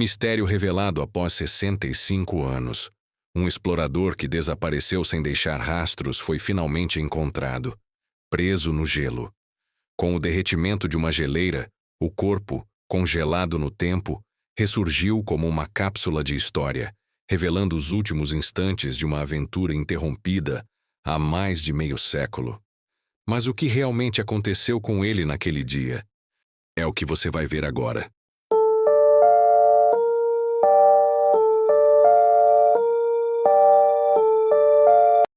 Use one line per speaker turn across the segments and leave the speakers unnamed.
Mistério revelado após 65 anos. Um explorador que desapareceu sem deixar rastros foi finalmente encontrado, preso no gelo. Com o derretimento de uma geleira, o corpo, congelado no tempo, ressurgiu como uma cápsula de história, revelando os últimos instantes de uma aventura interrompida há mais de meio século. Mas o que realmente aconteceu com ele naquele dia? É o que você vai ver agora.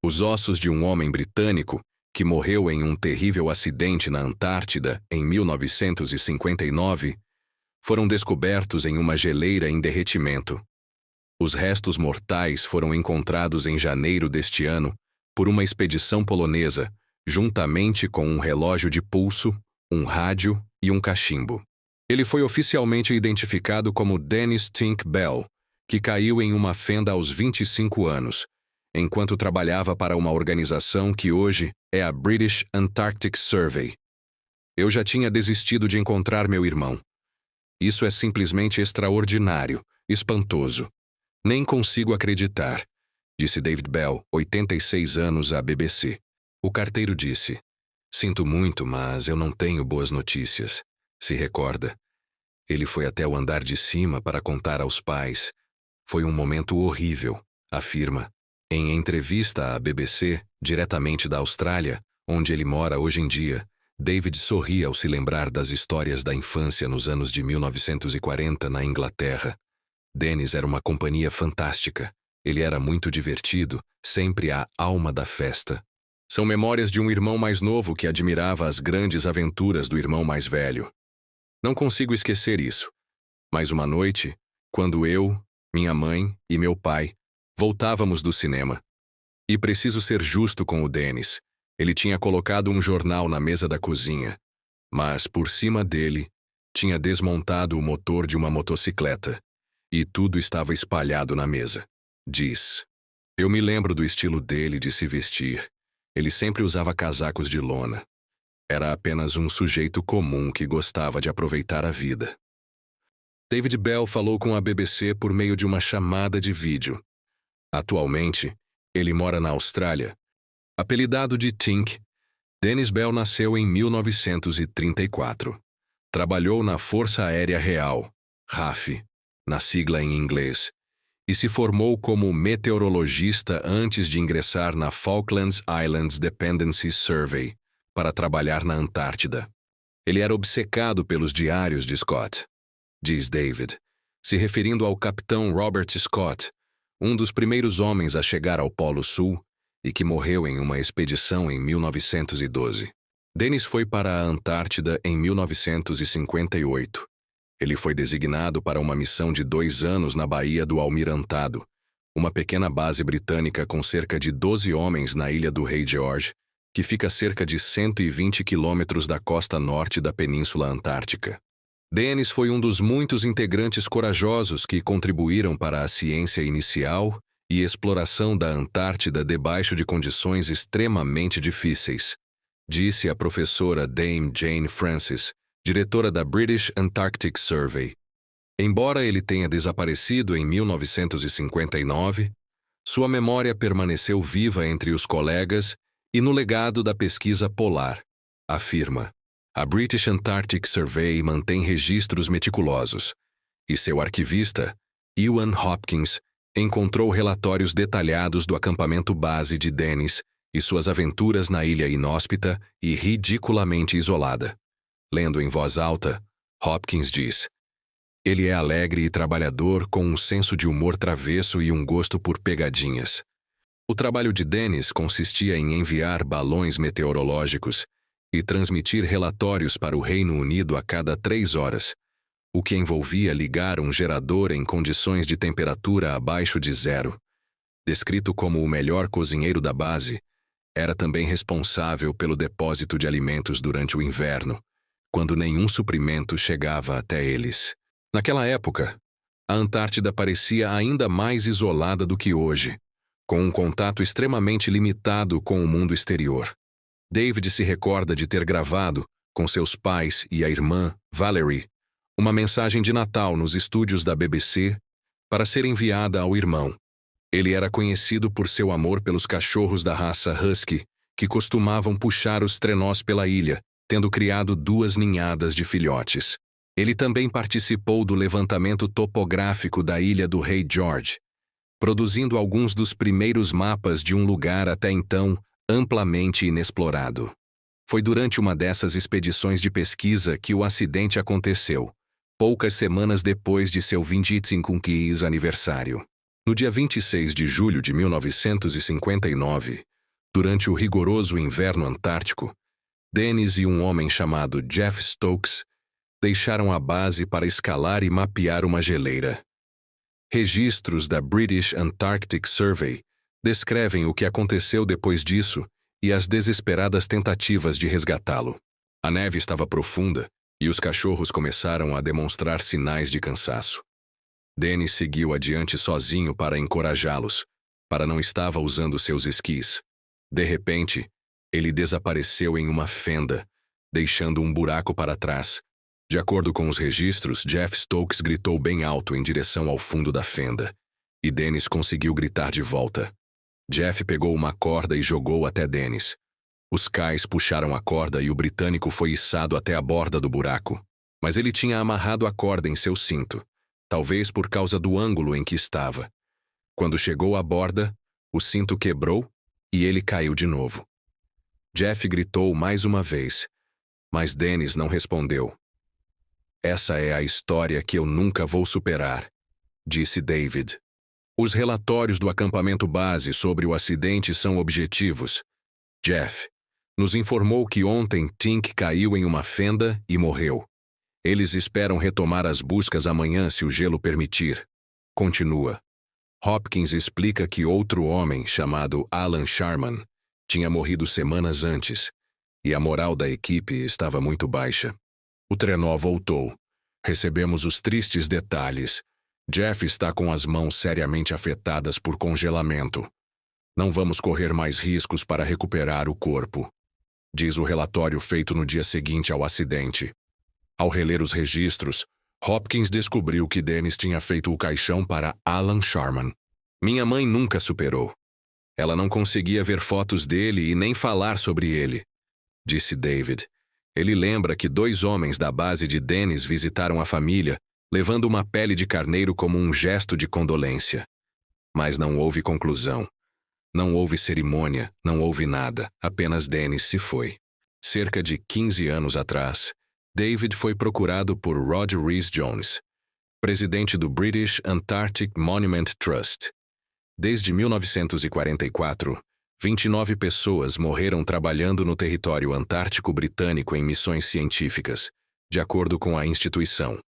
Os ossos de um homem britânico que morreu em um terrível acidente na Antártida em 1959 foram descobertos em uma geleira em derretimento. Os restos mortais foram encontrados em janeiro deste ano por uma expedição polonesa, juntamente com um relógio de pulso, um rádio e um cachimbo. Ele foi oficialmente identificado como Dennis Tink Bell, que caiu em uma fenda aos 25 anos, enquanto trabalhava para uma organização que hoje é a British Antarctic Survey. Eu já tinha desistido de encontrar meu irmão. Isso é simplesmente extraordinário, espantoso. Nem consigo acreditar, disse David Bell, 86 anos, à BBC. O carteiro disse: "Sinto muito, mas eu não tenho boas notícias." Se recorda. Ele foi até o andar de cima para contar aos pais. Foi um momento horrível, afirma. Em entrevista à BBC, diretamente da Austrália, onde ele mora hoje em dia, David sorri ao se lembrar das histórias da infância nos anos de 1940 na Inglaterra. Dennis era uma companhia fantástica. Ele era muito divertido, sempre a alma da festa. São memórias de um irmão mais novo que admirava as grandes aventuras do irmão mais velho. Não consigo esquecer isso. Mas uma noite, quando eu, minha mãe e meu pai voltávamos do cinema. E preciso ser justo com o Dennis. Ele tinha colocado um jornal na mesa da cozinha, mas por cima dele tinha desmontado o motor de uma motocicleta. E tudo estava espalhado na mesa. Diz. Eu me lembro do estilo dele de se vestir. Ele sempre usava casacos de lona. Era apenas um sujeito comum que gostava de aproveitar a vida. David Bell falou com a BBC por meio de uma chamada de vídeo. Atualmente, ele mora na Austrália. Apelidado de Tink, Dennis Bell nasceu em 1934. Trabalhou na Força Aérea Real, RAF, na sigla em inglês, e se formou como meteorologista antes de ingressar na Falklands Islands Dependency Survey para trabalhar na Antártida. Ele era obcecado pelos diários de Scott, diz David, se referindo ao capitão Robert Scott, um dos primeiros homens a chegar ao Polo Sul e que morreu em uma expedição em 1912. Dennis foi para a Antártida em 1958. Ele foi designado para uma missão de 2 anos na Baía do Almirantado, uma pequena base britânica com cerca de 12 homens na ilha do Rei George, que fica a cerca de 120 quilômetros da costa norte da Península Antártica. Dennis foi um dos muitos integrantes corajosos que contribuíram para a ciência inicial e exploração da Antártida debaixo de condições extremamente difíceis, disse a professora Dame Jane Francis, diretora da British Antarctic Survey. Embora ele tenha desaparecido em 1959, sua memória permaneceu viva entre os colegas e no legado da pesquisa polar, afirma. A British Antarctic Survey mantém registros meticulosos, e seu arquivista, Ewan Hopkins, encontrou relatórios detalhados do acampamento base de Dennis e suas aventuras na ilha inóspita e ridiculamente isolada. Lendo em voz alta, Hopkins diz: "Ele é alegre e trabalhador com um senso de humor travesso e um gosto por pegadinhas." O trabalho de Dennis consistia em enviar balões meteorológicos e transmitir relatórios para o Reino Unido a cada 3 horas, o que envolvia ligar um gerador em condições de temperatura abaixo de 0. Descrito como o melhor cozinheiro da base, era também responsável pelo depósito de alimentos durante o inverno, quando nenhum suprimento chegava até eles. Naquela época, a Antártida parecia ainda mais isolada do que hoje, com um contato extremamente limitado com o mundo exterior. David se recorda de ter gravado, com seus pais e a irmã, Valerie, uma mensagem de Natal nos estúdios da BBC para ser enviada ao irmão. Ele era conhecido por seu amor pelos cachorros da raça Husky, que costumavam puxar os trenós pela ilha, tendo criado 2 ninhadas de filhotes. Ele também participou do levantamento topográfico da ilha do Rei George, produzindo alguns dos primeiros mapas de um lugar até então amplamente inexplorado. Foi durante uma dessas expedições de pesquisa que o acidente aconteceu, poucas semanas depois de seu 25º aniversário. No dia 26 de julho de 1959, durante o rigoroso inverno antártico, Dennis e um homem chamado Jeff Stokes deixaram a base para escalar e mapear uma geleira. Registros da British Antarctic Survey descrevem o que aconteceu depois disso e as desesperadas tentativas de resgatá-lo. A neve estava profunda e os cachorros começaram a demonstrar sinais de cansaço. Dennis seguiu adiante sozinho para encorajá-los, para não estava usando seus esquis. De repente, ele desapareceu em uma fenda, deixando um buraco para trás. De acordo com os registros, Jeff Stokes gritou bem alto em direção ao fundo da fenda, e Dennis conseguiu gritar de volta. Jeff pegou uma corda e jogou até Dennis. Os cais puxaram a corda e o britânico foi içado até a borda do buraco, mas ele tinha amarrado a corda em seu cinto, talvez por causa do ângulo em que estava. Quando chegou à borda, o cinto quebrou e ele caiu de novo. Jeff gritou mais uma vez, mas Dennis não respondeu. Essa é a história que eu nunca vou superar, disse David. Os relatórios do acampamento base sobre o acidente são objetivos. Jeff nos informou que ontem Tink caiu em uma fenda e morreu. Eles esperam retomar as buscas amanhã se o gelo permitir. Continua. Hopkins explica que outro homem, chamado Alan Sharman, tinha morrido semanas antes, e a moral da equipe estava muito baixa. O trenó voltou. Recebemos os tristes detalhes. Jeff está com as mãos seriamente afetadas por congelamento. Não vamos correr mais riscos para recuperar o corpo, diz o relatório feito no dia seguinte ao acidente. Ao reler os registros, Hopkins descobriu que Dennis tinha feito o caixão para Alan Sharman. Minha mãe nunca superou. Ela não conseguia ver fotos dele e nem falar sobre ele, disse David. Ele lembra que 2 homens da base de Dennis visitaram a família, levando uma pele de carneiro como um gesto de condolência. Mas não houve conclusão. Não houve cerimônia, não houve nada, apenas Dennis se foi. Cerca de 15 anos atrás, David foi procurado por Rod Rees-Jones, presidente do British Antarctic Monument Trust. Desde 1944, 29 pessoas morreram trabalhando no território antártico britânico em missões científicas, de acordo com a instituição.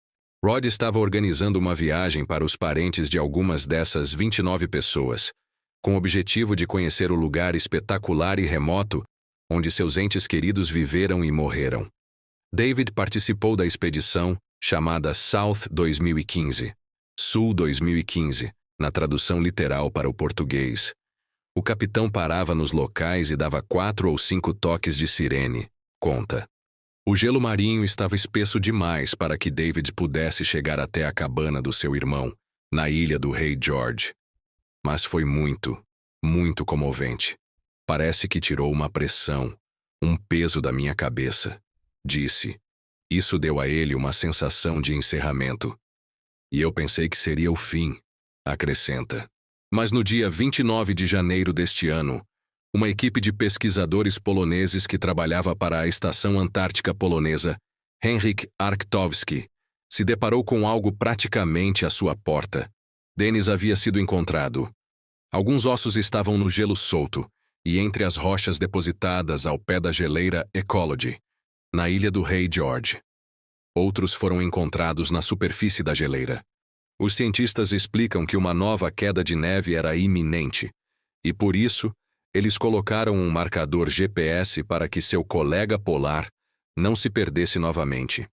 Rod estava organizando uma viagem para os parentes de algumas dessas 29 pessoas, com o objetivo de conhecer o lugar espetacular e remoto onde seus entes queridos viveram e morreram. David participou da expedição chamada South 2015, Sul 2015, na tradução literal para o português. O capitão parava nos locais e dava 4 ou 5 toques de sirene, conta. O gelo marinho estava espesso demais para que David pudesse chegar até a cabana do seu irmão, na ilha do Rei George. Mas foi muito, muito comovente. Parece que tirou uma pressão, um peso da minha cabeça, disse. Isso deu a ele uma sensação de encerramento. E eu pensei que seria o fim, acrescenta. Mas no dia 29 de janeiro deste ano, uma equipe de pesquisadores poloneses que trabalhava para a Estação Antártica Polonesa, Henryk Arktowski, se deparou com algo praticamente à sua porta. Dennis havia sido encontrado. Alguns ossos estavam no gelo solto e entre as rochas depositadas ao pé da geleira Ecology, na ilha do Rei George. Outros foram encontrados na superfície da geleira. Os cientistas explicam que uma nova queda de neve era iminente, e por isso, eles colocaram um marcador GPS para que seu colega polar não se perdesse novamente.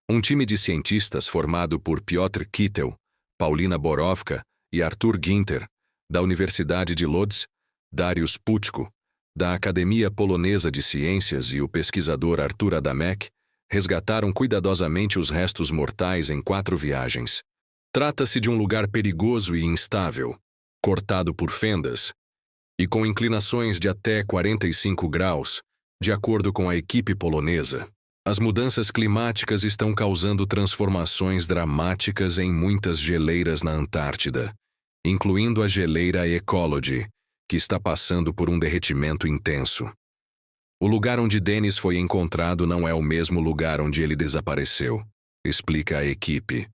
Um time de cientistas formado por Piotr Kittel, Paulina Borowka e Arthur Ginter, da Universidade de Lodz, Dariusz Puczko, da Academia Polonesa de Ciências e o pesquisador Artur Adamek, resgataram cuidadosamente os restos mortais em 4 viagens. Trata-se de um lugar perigoso e instável, cortado por fendas, e com inclinações de até 45 graus, de acordo com a equipe polonesa. As mudanças climáticas estão causando transformações dramáticas em muitas geleiras na Antártida, incluindo a geleira Ecology, que está passando por um derretimento intenso. O lugar onde Dennis foi encontrado não é o mesmo lugar onde ele desapareceu, explica a equipe.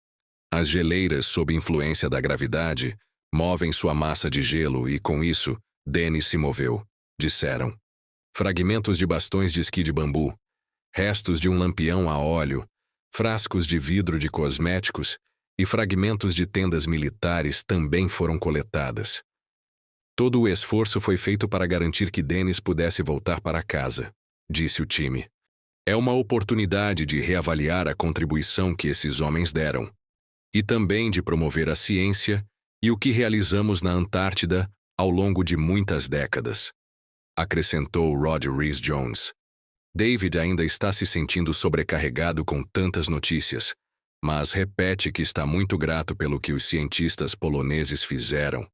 As geleiras, sob influência da gravidade, movem sua massa de gelo e, com isso, Dennis se moveu, disseram. Fragmentos de bastões de esqui de bambu, restos de um lampião a óleo, frascos de vidro de cosméticos e fragmentos de tendas militares também foram coletadas. Todo o esforço foi feito para garantir que Dennis pudesse voltar para casa, disse o time. É uma oportunidade de reavaliar a contribuição que esses homens deram, e também de promover a ciência e o que realizamos na Antártida ao longo de muitas décadas, acrescentou Rod Rees-Jones. David ainda está se sentindo sobrecarregado com tantas notícias, mas repete que está muito grato pelo que os cientistas poloneses fizeram.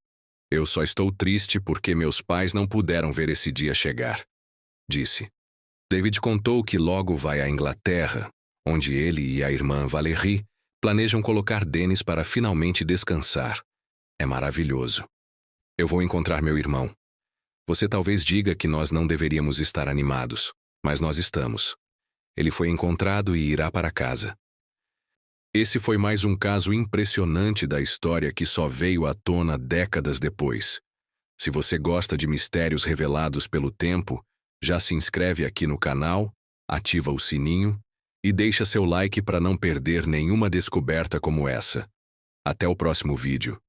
Eu só estou triste porque meus pais não puderam ver esse dia chegar, disse. David contou que logo vai à Inglaterra, onde ele e a irmã Valérie planejam colocar Dennis para finalmente descansar. É maravilhoso. Eu vou encontrar meu irmão. Você talvez diga que nós não deveríamos estar animados, mas nós estamos. Ele foi encontrado e irá para casa. Esse foi mais um caso impressionante da história que só veio à tona décadas depois. Se você gosta de mistérios revelados pelo tempo, já se inscreve aqui no canal, ativa o sininho e deixa seu like para não perder nenhuma descoberta como essa. Até o próximo vídeo.